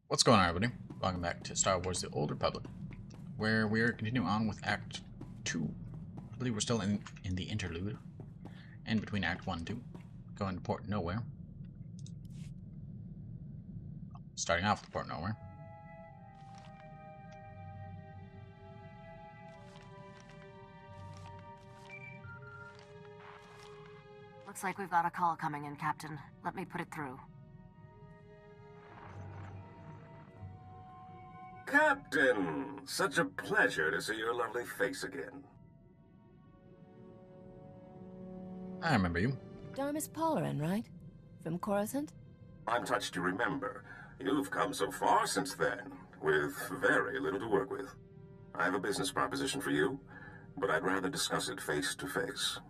What's going on, everybody? Welcome back to Star Wars The Old Republic, where we're continuing on with Act 2. I believe we're still in the interlude, and between Act 1 and 2, going to Port Nowhere. Starting off with Port Nowhere. Looks like we've got a call coming in, Captain. Let me put it through. Captain! Such a pleasure to see your lovely face again. I remember you. Darmis Polarin, right? From Coruscant? I'm touched to remember. You've come so far since then, with very little to work with. I have a business proposition for you, but I'd rather discuss it face to face.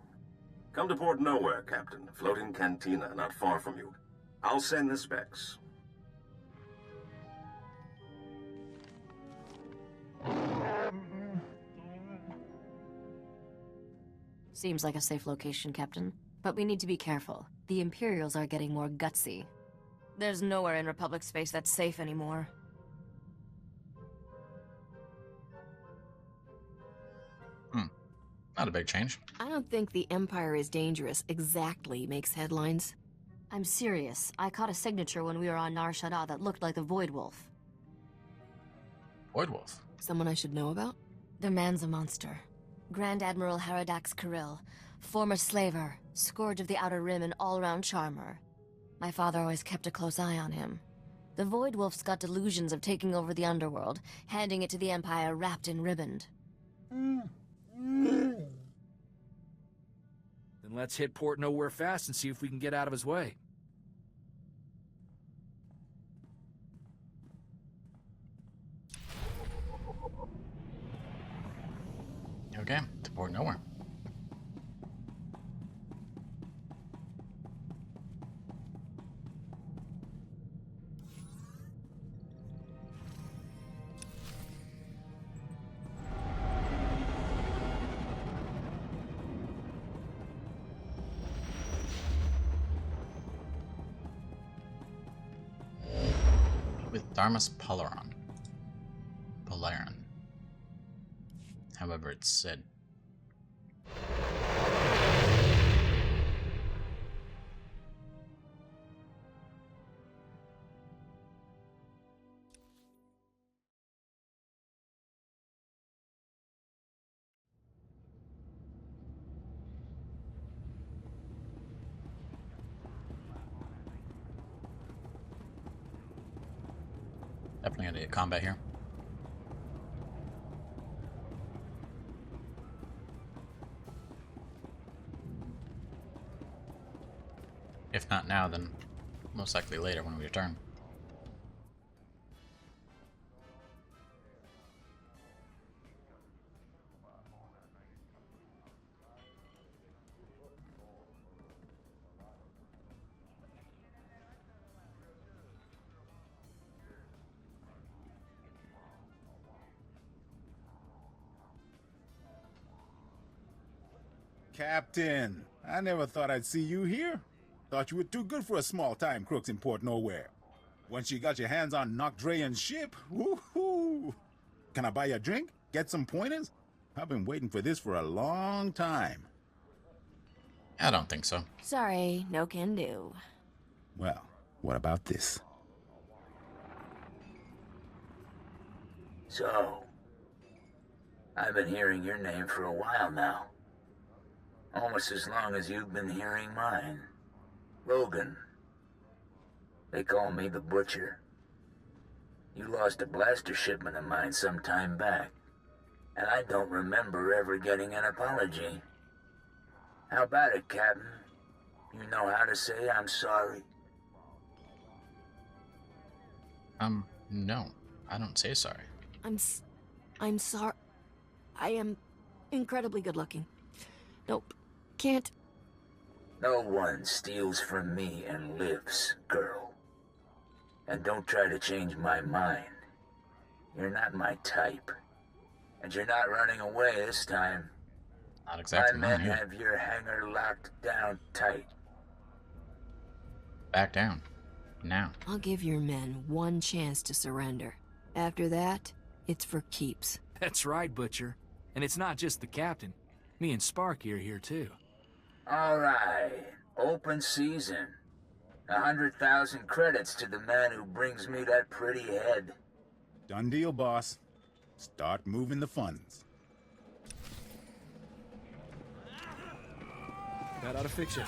Come to Port Nowhere, Captain. Floating cantina not far from you. I'll send the specs. Seems like a safe location, Captain. But we need to be careful. The Imperials are getting more gutsy. There's nowhere in Republic space that's safe anymore. Not a big change. I don't think the Empire is dangerous exactly makes headlines. I'm serious. I caught a signature when we were on Nar Shaddaa that looked like the Void Wolf. Void Wolf. Someone I should know about? The man's a monster. Grand Admiral Haradax Kirill, former slaver, scourge of the Outer Rim and all-round charmer. My father always kept a close eye on him. The Void Wolf's got delusions of taking over the underworld, handing it to the Empire wrapped in ribband. Then let's hit Port Nowhere fast and see if we can get out of his way. Okay, to Port Nowhere. With Darmis Polarin. However it's said. Definitely gonna get combat here. If not now, then most likely later when we return. Captain, I never thought I'd see you here. Thought you were too good for a small-time crooks in Port Nowhere. Once you got your hands on Nocdrayan's ship, woohoo! Can I buy you a drink? Get some pointers? I've been waiting for this for a long time. I don't think so. Sorry, no can do. Well, what about this? So, I've been hearing your name for a while now. Almost as long as you've been hearing mine. Logan. They call me the Butcher. You lost a blaster shipment of mine some time back, and I don't remember ever getting an apology. How about it, Captain? You know how to say I'm sorry? No. I don't say sorry. I'm sorry. I am incredibly good looking. Nope. Can't. No one steals from me and lives, girl. And don't try to change my mind. You're not my type. And you're not running away this time. Not exactly My mine men here. have your hangar locked down tight. Back down. Now. I'll give your men one chance to surrender. After that, it's for keeps. That's right, Butcher. And it's not just the captain. Me and Sparky are here too. All right. Open season. 100,000 credits to the man who brings me that pretty head. Done deal, boss. Start moving the funds. That ought to fix it.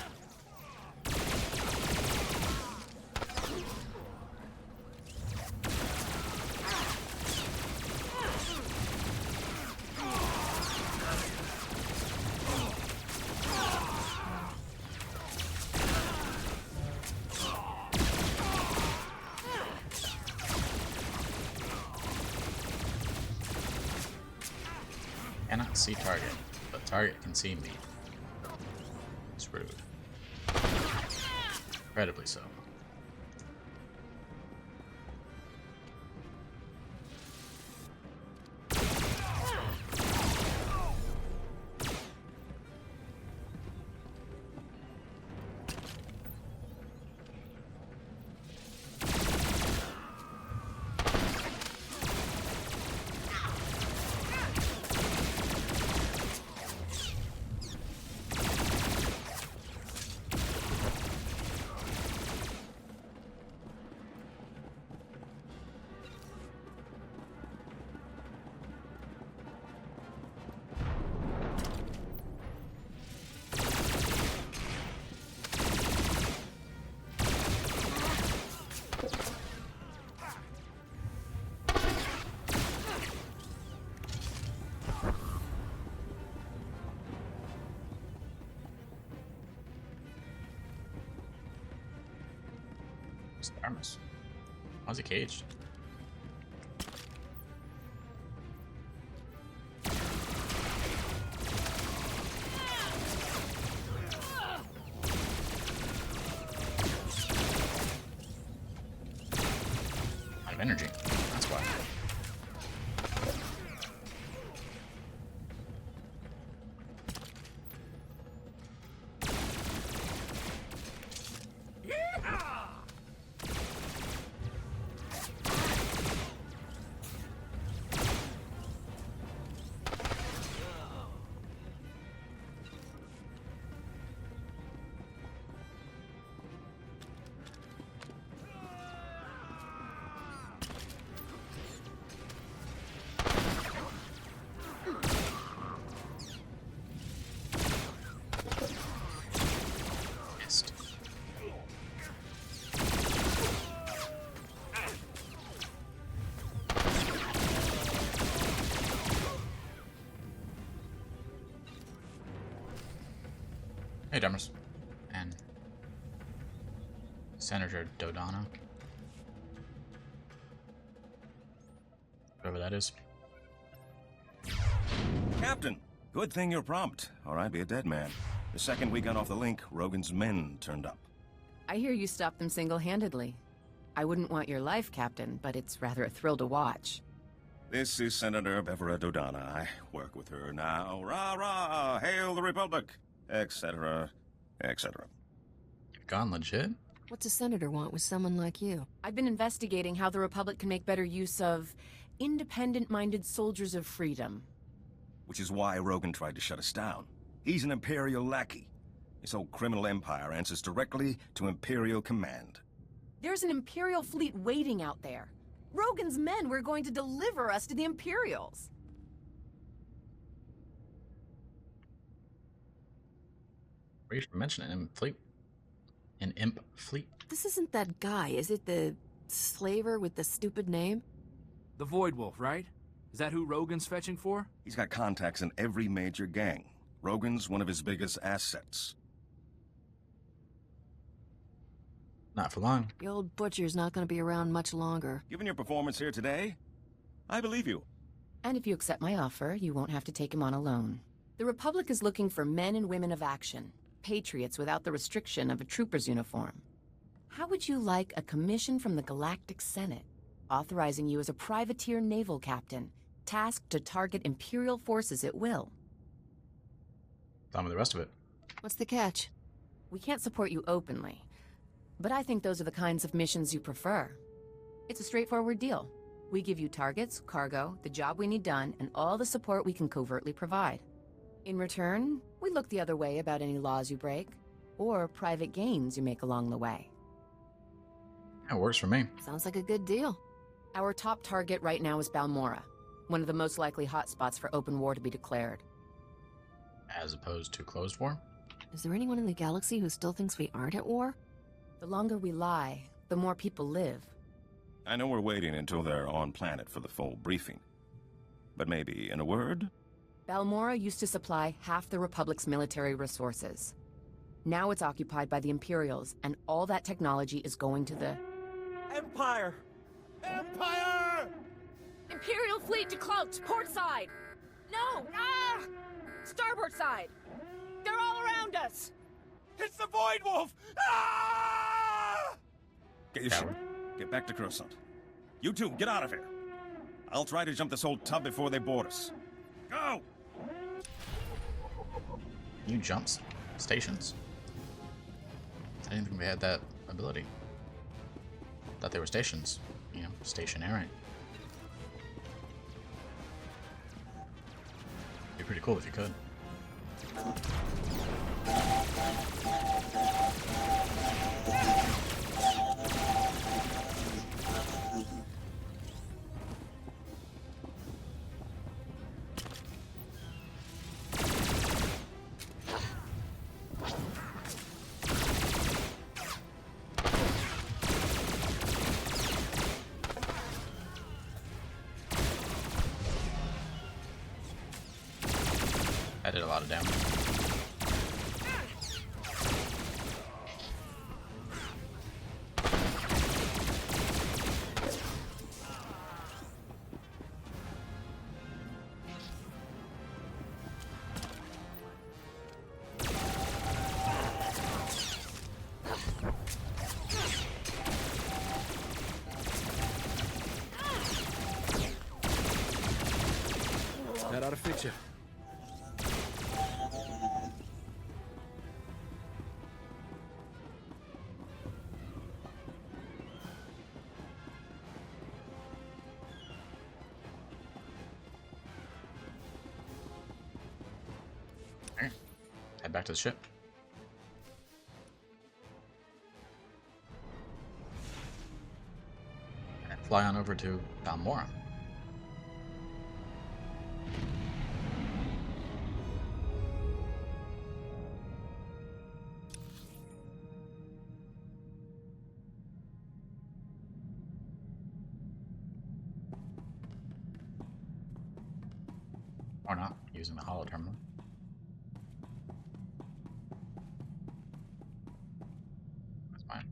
Cannot see target, but target can see me. It's rude. Incredibly so. Armus. How's he caged? Out of energy. That's why. Hey, Demers. And Senator Dodonna. Whoever that is. Captain, good thing you're prompt, or I'd be a dead man. The second we got off the link, Rogan's men turned up. I hear you stopped them single-handedly. I wouldn't want your life, Captain, but it's rather a thrill to watch. This is Senator Bevera Dodonna. I work with her now. Rah-rah! Hail the Republic! Etc. Etc. Gone legit? What's a senator want with someone like you? I've been investigating how the Republic can make better use of independent-minded soldiers of freedom. Which is why Rogan tried to shut us down. He's an Imperial lackey. This whole criminal empire answers directly to Imperial command. There's an Imperial fleet waiting out there. Rogan's men were going to deliver us to the Imperials. Were you mentioning an imp fleet? An imp fleet? This isn't that guy, is it? The slaver with the stupid name? The Void Wolf, right? Is that who Rogan's fetching for? He's got contacts in every major gang. Rogan's one of his biggest assets. Not for long. The old butcher's not going to be around much longer. Given your performance here today, I believe you. And if you accept my offer, you won't have to take him on alone. The Republic is looking for men and women of action. Patriots without the restriction of a trooper's uniform. How would you like a commission from the Galactic Senate, authorizing you as a privateer naval captain, tasked to target Imperial forces at will? Tell me the rest of it. What's the catch? We can't support you openly, But I think those are the kinds of missions you prefer. It's a straightforward deal. We give you targets, cargo, the job we need done, and all the support we can covertly provide. In return, we look the other way about any laws you break, or private gains you make along the way. That works for me. Sounds like a good deal. Our top target right now is Balmorra, one of the most likely hotspots for open war to be declared. As opposed to closed war? Is there anyone in the galaxy who still thinks we aren't at war? The longer we lie, the more people live. I know we're waiting until they're on planet for the full briefing. But maybe, in a word? Balmorra used to supply half the Republic's military resources. Now it's occupied by the Imperials, and all that technology is going to the... Empire! Empire! Imperial fleet to cloaks, port side! No! Ah! Starboard side! They're all around us! It's the Void Wolf! Ah! Get your ship. Get back to Coruscant. You two, get out of here. I'll try to jump this whole tub before they board us. Go! You jumps stations. I didn't think we had that ability. Thought they were stations. You know, stationary. Be pretty cool if you could. That did a lot of damage. That ought to fix you. Alright, head back to the ship. And fly on over to Balmorra. Or not, using the holo terminal. That's fine.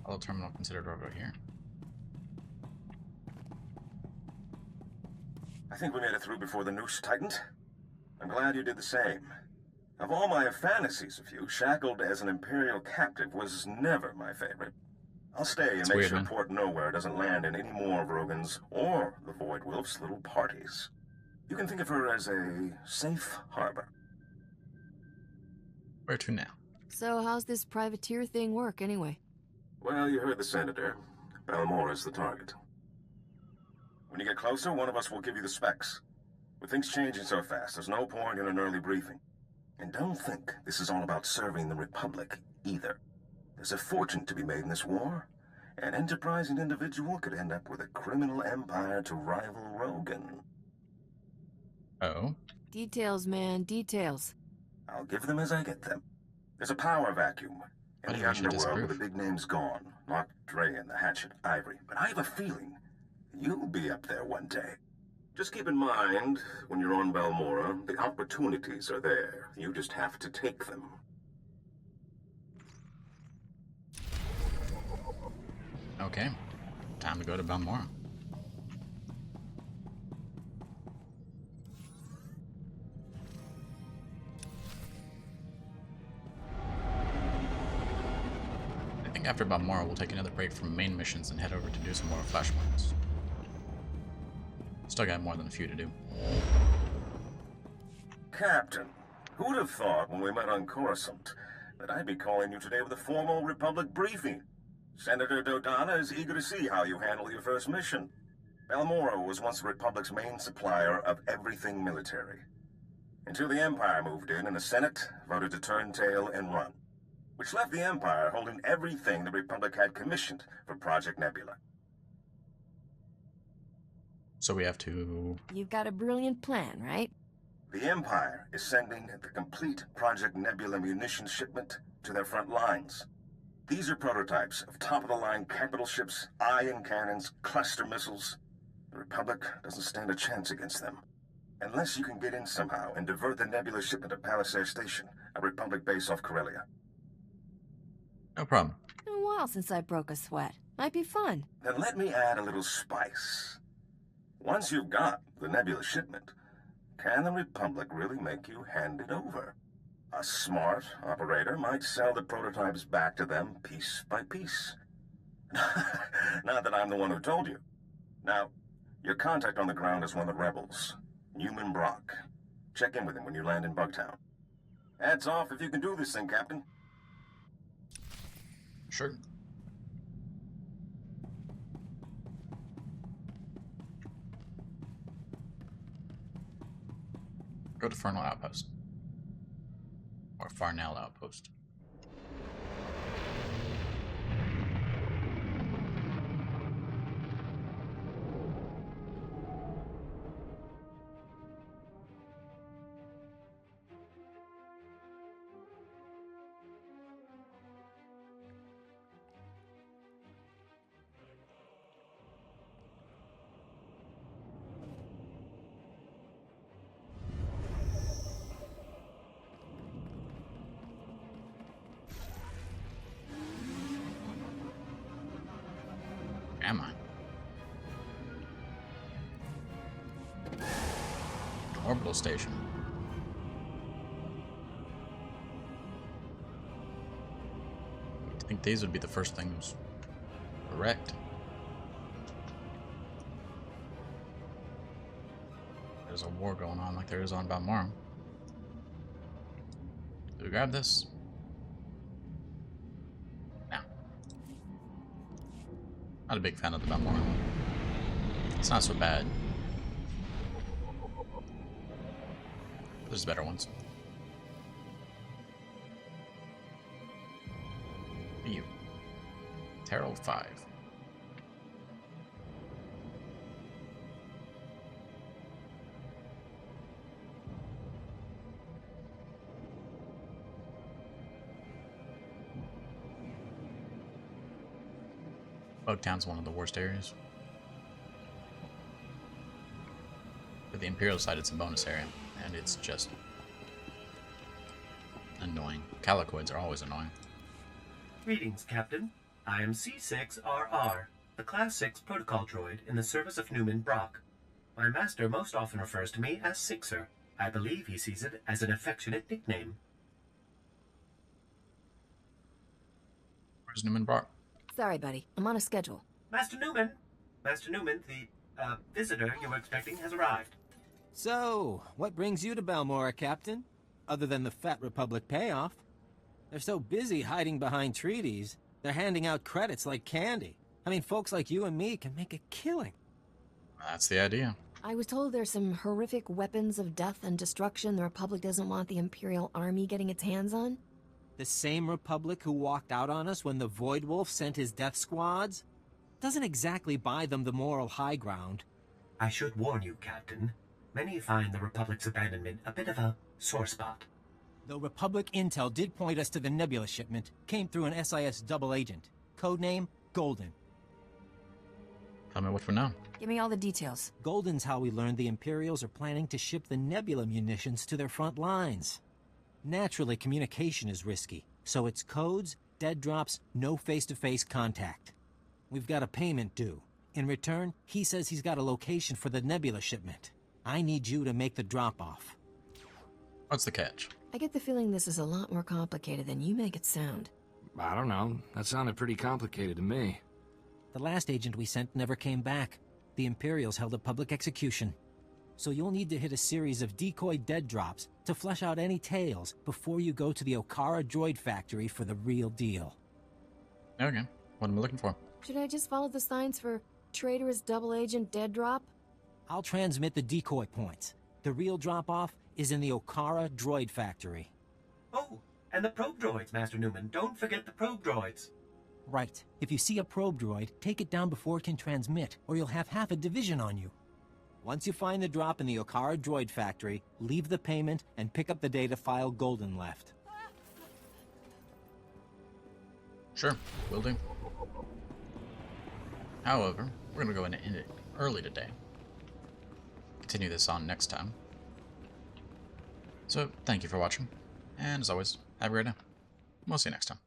Holo terminal considered over here. I think we made it through before the noose tightened. I'm glad you did the same. Of all my fantasies of you, shackled as an Imperial captive was never my favorite. I'll stay and make weird, sure man. Port Nowhere doesn't land in any more of Rogan's or the Void Wolf's little parties. You can think of her as a safe harbor. Where to now? So how's this privateer thing work anyway? Well, you heard the Senator. Balmorra's the target. When you get closer, one of us will give you the specs. With things changing so fast, there's no point in an early briefing. And don't think this is all about serving the Republic, either. There's a fortune to be made in this war. An enterprising individual could end up with a criminal empire to rival Rogan. Oh. Details, man, details. I'll give them as I get them. There's a power vacuum. Why In do the you actually underworld where disapprove? the big name's gone. Not Dre and the Hatchet Ivory. But I have a feeling you'll be up there one day. Just keep in mind, when you're on Balmorra, the opportunities are there. You just have to take them. Okay. Time to go to Balmorra. I think after Balmorra, we'll take another break from main missions and head over to do some more flashpoints. Still got more than a few to do. Captain, who'd have thought when we met on Coruscant that I'd be calling you today with a formal Republic briefing. Senator Dodonna is eager to see how you handle your first mission. Balmorra was once the Republic's main supplier of everything military. Until the Empire moved in and the Senate voted to turn tail and run, which left the Empire holding everything the Republic had commissioned for Project Nebula. So we have to... You've got a brilliant plan, right? The Empire is sending the complete Project Nebula munitions shipment to their front lines. These are prototypes of top-of-the-line capital ships, ion cannons, cluster missiles. The Republic doesn't stand a chance against them. Unless you can get in somehow and divert the Nebula shipment to Palisade Station, a Republic base off Corellia. No problem. Been a while since I broke a sweat. Might be fun. Then let me add a little spice. Once you've got the Nebula shipment, can the Republic really make you hand it over? A smart operator might sell the prototypes back to them piece by piece. Not that I'm the one who told you. Now, your contact on the ground is one of the rebels, Newman Brock. Check in with him when you land in Bugtown. Hats off if you can do this thing, Captain. Sure. Go to Farnell Outpost. Or Farnell Outpost. Am I? Orbital station. I think these would be the first things wrecked. There's a war going on like there is on Balmorra. Do we grab this? Not a big fan of the Balmorra. It's not so bad. There's better ones. You. Terrell 5. Bugtown's one of the worst areas. For the Imperial side, it's a bonus area, and it's just annoying. Calicoids are always annoying. Greetings, Captain. I am C6RR, the Class 6 protocol droid in the service of Newman Brock. My master most often refers to me as Sixer. I believe he sees it as an affectionate nickname. Where's Newman Brock? Sorry, buddy. I'm on a schedule. Master Newman, the visitor you were expecting has arrived. So, what brings you to Balmorra, Captain? Other than the Fat Republic payoff. They're so busy hiding behind treaties, they're handing out credits like candy. I mean, folks like you and me can make a killing. That's the idea. I was told there's some horrific weapons of death and destruction the Republic doesn't want the Imperial Army getting its hands on. The same Republic who walked out on us when the Void Wolf sent his death squads? Doesn't exactly buy them the moral high ground. I should warn you, Captain. Many find the Republic's abandonment a bit of a sore spot. Though Republic intel did point us to the Nebula shipment, came through an SIS double agent. Codename, Golden. Tell me what for now. Give me all the details. Golden's how we learned the Imperials are planning to ship the Nebula munitions to their front lines. Naturally, communication is risky, so it's codes, dead drops, no face-to-face contact. We've got a payment due. In return, he says he's got a location for the Nebula shipment. I need you to make the drop-off. What's the catch? I get the feeling this is a lot more complicated than you make it sound. I don't know. That sounded pretty complicated to me. The last agent we sent never came back. The Imperials held a public execution. so you'll need to hit a series of decoy dead drops to flesh out any tails before you go to the Okara droid factory for the real deal. Okay, what am I looking for? Should I just follow the signs for traitorous double agent dead drop? I'll transmit the decoy points. The real drop-off is in the Okara droid factory. Oh, and the probe droids, Master Newman. Don't forget the probe droids. Right. If you see a probe droid, take it down before it can transmit, or you'll have half a division on you. Once you find the drop in the Okara droid factory, leave the payment and pick up the data file Golden left. Sure, will do. However, we're gonna go in and end it early today. Continue this on next time. So, thank you for watching, and as always, have a great day. We'll see you next time.